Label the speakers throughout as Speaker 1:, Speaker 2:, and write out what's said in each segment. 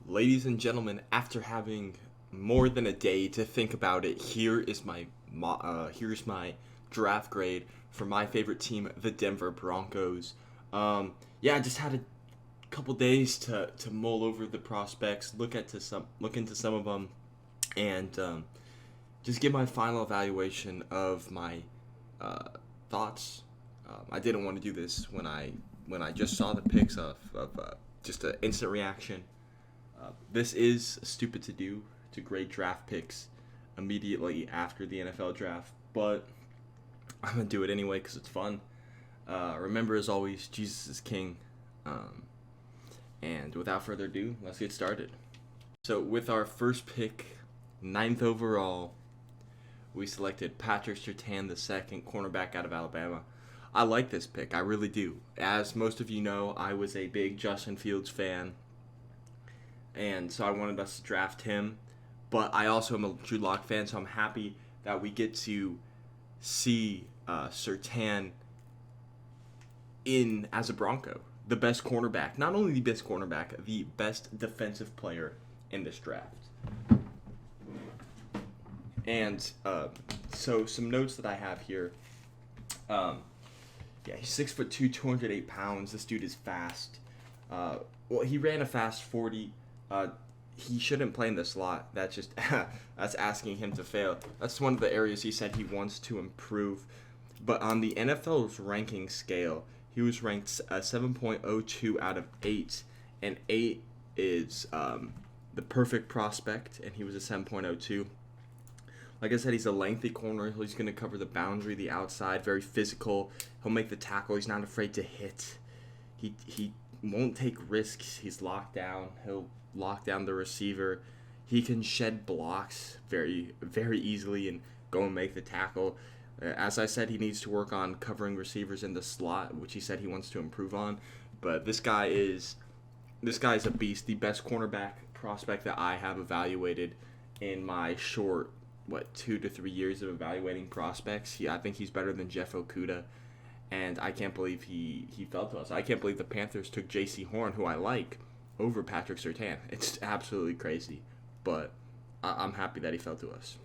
Speaker 1: Ladies and gentlemen, after having more than a day to think about it, here's my draft grade for my favorite team, the Denver Broncos. I just had a couple days to mull over the prospects, look into some of them, and just give my final evaluation of my thoughts. I didn't want to do this when I just saw the picks of just an instant reaction. This is stupid to do, to grade draft picks immediately after the NFL draft, but I'm going to do it anyway because it's fun. Remember, as always, Jesus is king. And without further ado, let's get started. So with our first pick, 9th overall, we selected Patrick Surtain, the second cornerback out of Alabama. I like this pick. I really do. As most of you know, I was a big Justin Fields fan, and so I wanted us to draft him. But I also am a Drew Lock fan, so I'm happy that we get to see Surtain in as a Bronco, the best cornerback. Not only the best cornerback, the best defensive player in this draft. And so some notes that I have here. He's 6'2", 208 pounds. This dude is fast. He ran a fast 40. He shouldn't play in the slot. That's just that's asking him to fail. That's one of the areas he said he wants to improve. But on the NFL's ranking scale, he was ranked 7.02 out of 8, and 8 is the perfect prospect, and he was a 7.02. Like I said, he's a lengthy corner. He's going to cover the boundary, the outside, very physical. He'll make the tackle. He's not afraid to hit. He won't take risks. He's locked down. He'll lock down the receiver. He can shed blocks very, very easily and go and make the tackle. As I said, he needs to work on covering receivers in the slot, which he said he wants to improve on. But this guy is a beast. The best cornerback prospect that I have evaluated in my short 2 to 3 years of evaluating prospects. I think he's better than Jeff Okudah, and I can't believe he fell to us. I can't believe the Panthers took J.C. Horn, who I like, over Patrick Surtain. It's absolutely crazy, but I'm happy that he fell to us.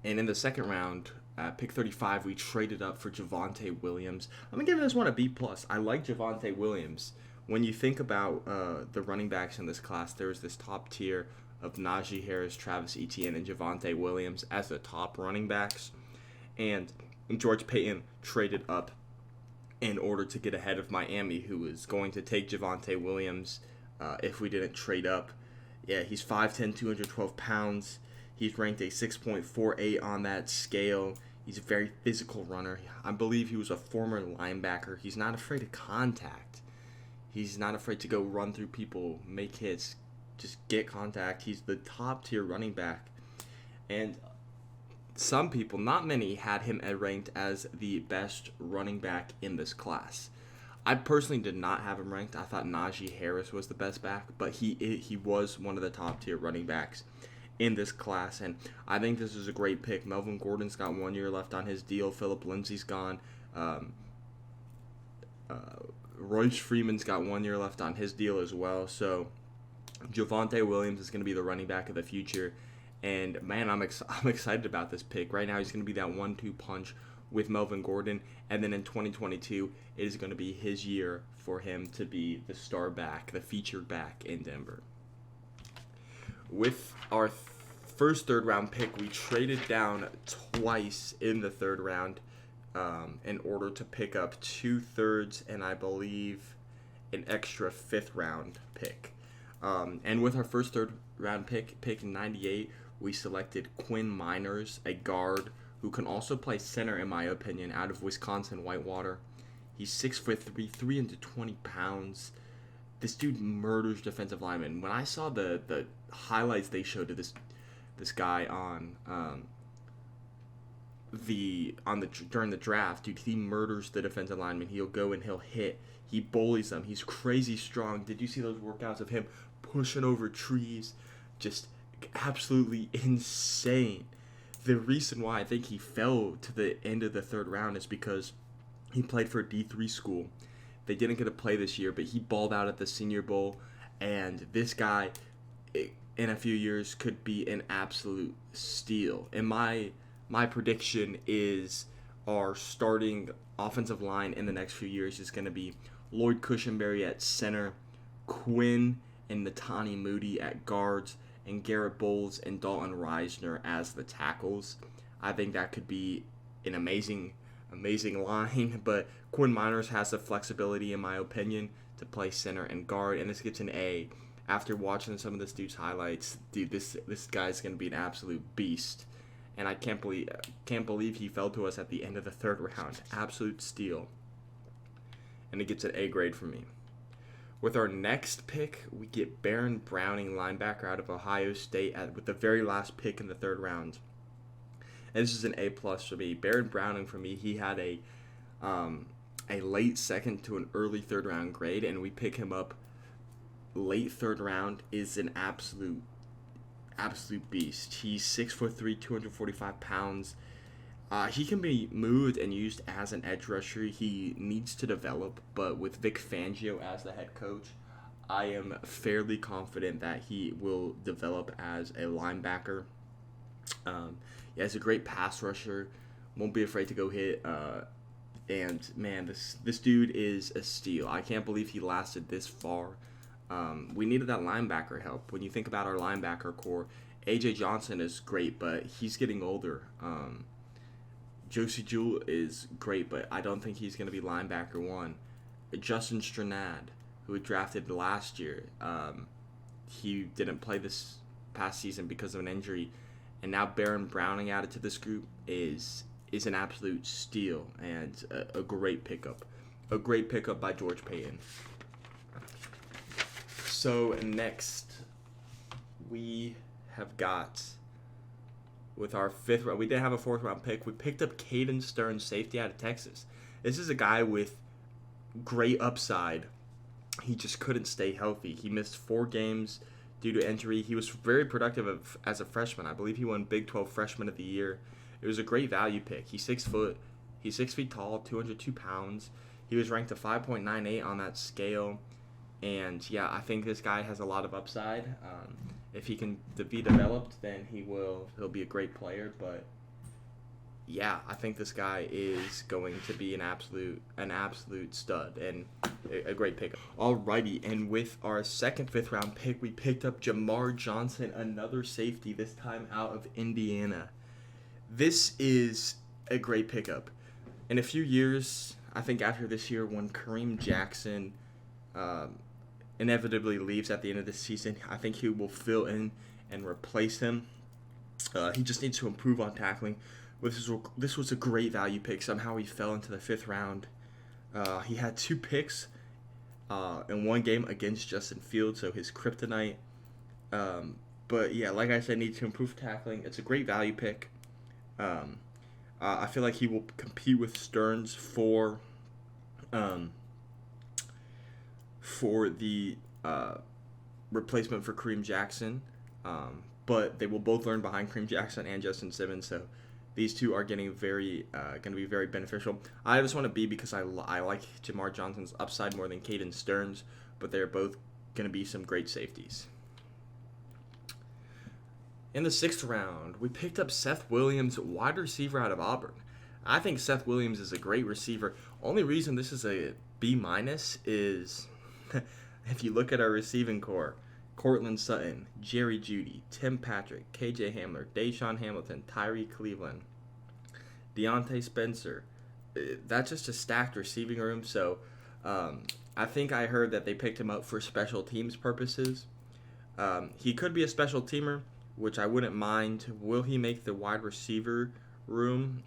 Speaker 1: And in the second round, pick 35, we traded up for Javonte Williams. I'm going to give this one a B+. I like Javonte Williams. When you think about the running backs in this class, there's this top tier of Najee Harris, Travis Etienne, and Javonte Williams as the top running backs. And George Paton traded up in order to get ahead of Miami, who was going to take Javonte Williams if we didn't trade up. Yeah, he's 5'10", 212 pounds. He's ranked a 6.48 on that scale. He's a very physical runner. I believe he was a former linebacker. He's not afraid of contact. He's not afraid to go run through people, make hits, just get contact. He's the top tier running back. And some people, not many, had him ranked as the best running back in this class. I personally did not have him ranked. I thought Najee Harris was the best back, but he was one of the top tier running backs in this class, and I think this is a great pick. Melvin Gordon's got 1 year left on his deal. Phillip Lindsay's gone. Royce Freeman's got 1 year left on his deal as well. So Javonte Williams is going to be the running back of the future, and man, I'm excited about this pick. Right now, he's going to be that 1-2 punch with Melvin Gordon, and then in 2022, it is going to be his year for him to be the star back, the featured back in Denver. With our first third-round pick, we traded down twice in the third round in order to pick up 2/3 and I believe an extra fifth-round pick. And with our first third-round pick 98, we selected Quinn Meinerz, a guard who can also play center, in my opinion, out of Wisconsin Whitewater. He's 6'3", 320 pounds. This dude murders defensive linemen. When I saw the highlights they showed of this guy during the draft, dude, he murders the defensive linemen. He'll go and he'll hit. He bullies them. He's crazy strong. Did you see those workouts of him pushing over trees? Just absolutely insane. The reason why I think he fell to the end of the third round is because he played for a D3 school. They didn't get to play this year, but he balled out at the Senior Bowl And this guy, in a few years, could be an absolute steal. And my prediction is our starting offensive line in the next few years is going to be Lloyd Cushenberry at center, Quinn and Natani Moody at guards, and Garrett Bowles and Dalton Reisner as the tackles. I think that could be an amazing line, but Quinn Meinerz has the flexibility, in my opinion, to play center and guard, and this gets an A. After watching some of this dude's highlights, dude, this guy's going to be an absolute beast, and I can't believe he fell to us at the end of the third round. Absolute steal, and it gets an A grade from me. With our next pick, we get Baron Browning, linebacker out of Ohio State, with the very last pick in the third round. And this is an A+ for me. Baron Browning, for me, he had a late second to an early third round grade, and we pick him up late third round. Is an absolute beast. He's 6'3", 245 pounds. He can be moved and used as an edge rusher. He needs to develop, but with Vic Fangio as the head coach, I am fairly confident that he will develop as a linebacker. Yeah, he's a great pass rusher. Won't be afraid to go hit. And man, this dude is a steal. I can't believe he lasted this far. We needed that linebacker help. When you think about our linebacker core, A.J. Johnson is great, but he's getting older. Josie Jewell is great, but I don't think he's going to be linebacker one. Justin Strnad, who was drafted last year, he didn't play this past season because of an injury. And now Baron Browning added to this group is an absolute steal and a great pickup. A great pickup by George Paton. So next, we have got, with our fifth round, we did have a fourth round pick. We picked up Caden Stearns, safety out of Texas. This is a guy with great upside. He just couldn't stay healthy. He missed 4 games due to injury. He was very productive as a freshman. I believe he won Big 12 Freshman of the Year. It was a great value pick. He's 6 feet tall, 202 pounds. He was ranked a 5.98 on that scale. And yeah, I think this guy has a lot of upside. If he can be developed, then he'll be a great player. But yeah, I think this guy is going to be an absolute stud and a great pickup. Alrighty, and with our second fifth round pick, we picked up Jamar Johnson, another safety, this time out of Indiana. This is a great pickup. In a few years, I think after this year, when Kareem Jackson inevitably leaves at the end of the season, I think he will fill in and replace him. He just needs to improve on tackling. This was a great value pick. Somehow he fell into the fifth round. He had 2 picks in one game against Justin Fields, so his kryptonite. But yeah, like I said, needs to improve tackling. It's a great value pick. I feel like he will compete with Stearns for the replacement for Kareem Jackson. But they will both learn behind Kareem Jackson and Justin Simmons, so these two are going to be very beneficial. I just want to be because I like Jamar Johnson's upside more than Caden Stearns, but they're both going to be some great safeties. In the 6th round, we picked up Seth Williams, wide receiver out of Auburn. I think Seth Williams is a great receiver. Only reason this is a B- is if you look at our receiving core, Cortland Sutton, Jerry Jeudy, Tim Patrick, KJ Hamler, Deshaun Hamilton, Tyree Cleveland, Deontay Spencer. That's just a stacked receiving room. So I think I heard that they picked him up for special teams purposes. He could be a special teamer, which I wouldn't mind. Will he make the wide receiver room?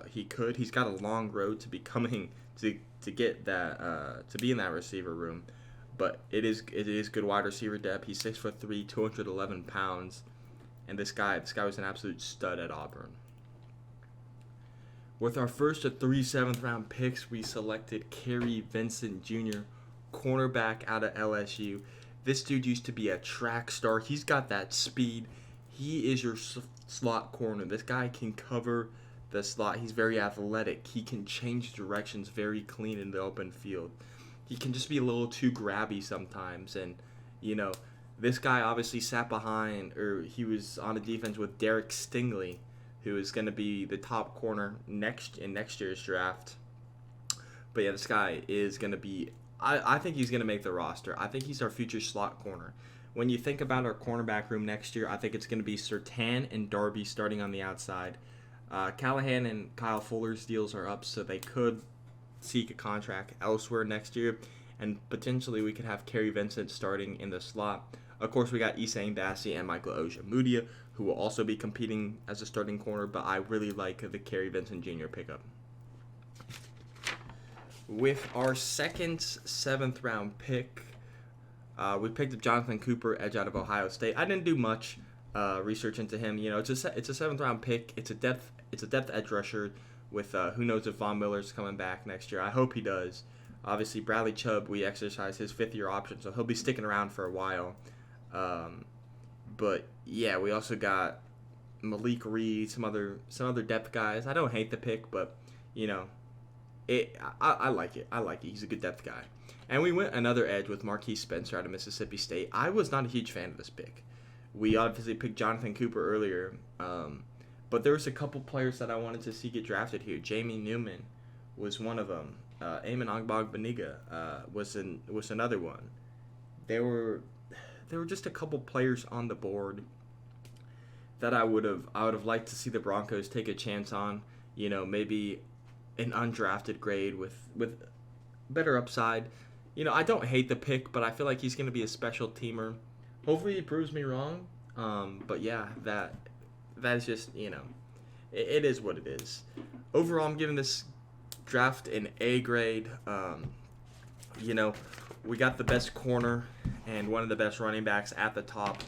Speaker 1: He could. He's got a long road to becoming to get that to be in that receiver room. But it is good wide receiver depth. He's 6'3", 211 pounds, and this guy was an absolute stud at Auburn. With our first of 3 7th-round picks, we selected Kary Vincent Jr., cornerback out of LSU. This dude used to be a track star. He's got that speed. He is your slot corner. This guy can cover the slot. He's very athletic. He can change directions very clean in the open field. He can just be a little too grabby sometimes, and You know, this guy obviously sat behind, or he was on a defense with Derek Stingley, who is going to be the top corner in next year's draft. But yeah, this guy is going to be, I think he's going to make the roster. I think he's our future slot corner. When you think about our cornerback room next year, I think it's going to be Surtain and Darby starting on the outside. Callahan and Kyle Fuller's deals are up, so they could seek a contract elsewhere next year. And potentially we could have Kary Vincent starting in the slot. Of course, we got Isang Dassi and Michael Ojemudia, who will also be competing as a starting corner, but I really like the Kary Vincent Jr. pickup. With our second 7th round pick, we picked up Jonathan Cooper, edge out of Ohio State. I didn't do much research into him. You know, it's a 7th round pick. It's a depth edge rusher with who knows if Von Miller's coming back next year. I hope he does. Obviously, Bradley Chubb, we exercised his 5th-year option, so he'll be sticking around for a while. But yeah, we also got Malik Reed, some other depth guys. I don't hate the pick, but you know, I like it. I like it. He's a good depth guy. And we went another edge with Marquiss Spencer out of Mississippi State. I was not a huge fan of this pick. We obviously picked Jonathan Cooper earlier, but there was a couple players that I wanted to see get drafted here. Jamie Newman was one of them. Eamon Ogbongbaniga was another one. There were just a couple players on the board that I would have liked to see the Broncos take a chance on. You know, maybe an undrafted grade with better upside. You know, I don't hate the pick, but I feel like he's going to be a special teamer. Hopefully he proves me wrong. But yeah, that is just, you know, it is what it is. Overall, I'm giving this draft an A grade. You know, we got the best corner and one of the best running backs at the top.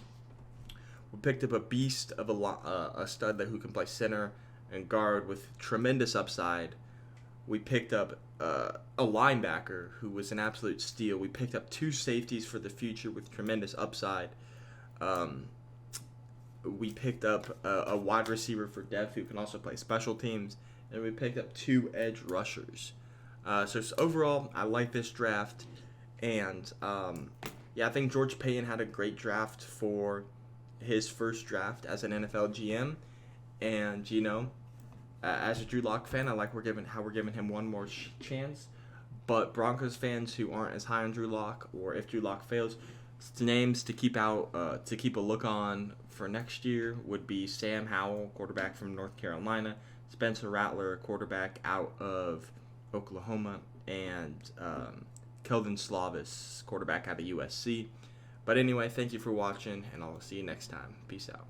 Speaker 1: We picked up a beast of a stud who can play center and guard with tremendous upside. We picked up a linebacker who was an absolute steal. We picked up 2 safeties for the future with tremendous upside. We picked up a wide receiver for depth who can also play special teams. And we picked up 2 edge rushers. So overall, I like this draft. And yeah, I think George Paton had a great draft for his first draft as an NFL GM. And, you know, as a Drew Lock fan, I like how we're giving him one more chance. But Broncos fans who aren't as high on Drew Lock, or if Drew Lock fails, names to keep a look on for next year would be Sam Howell, quarterback from North Carolina, Spencer Rattler, quarterback out of Oklahoma, and Kelvin Slovis, quarterback out of USC. But anyway, thank you for watching, and I'll see you next time. Peace out.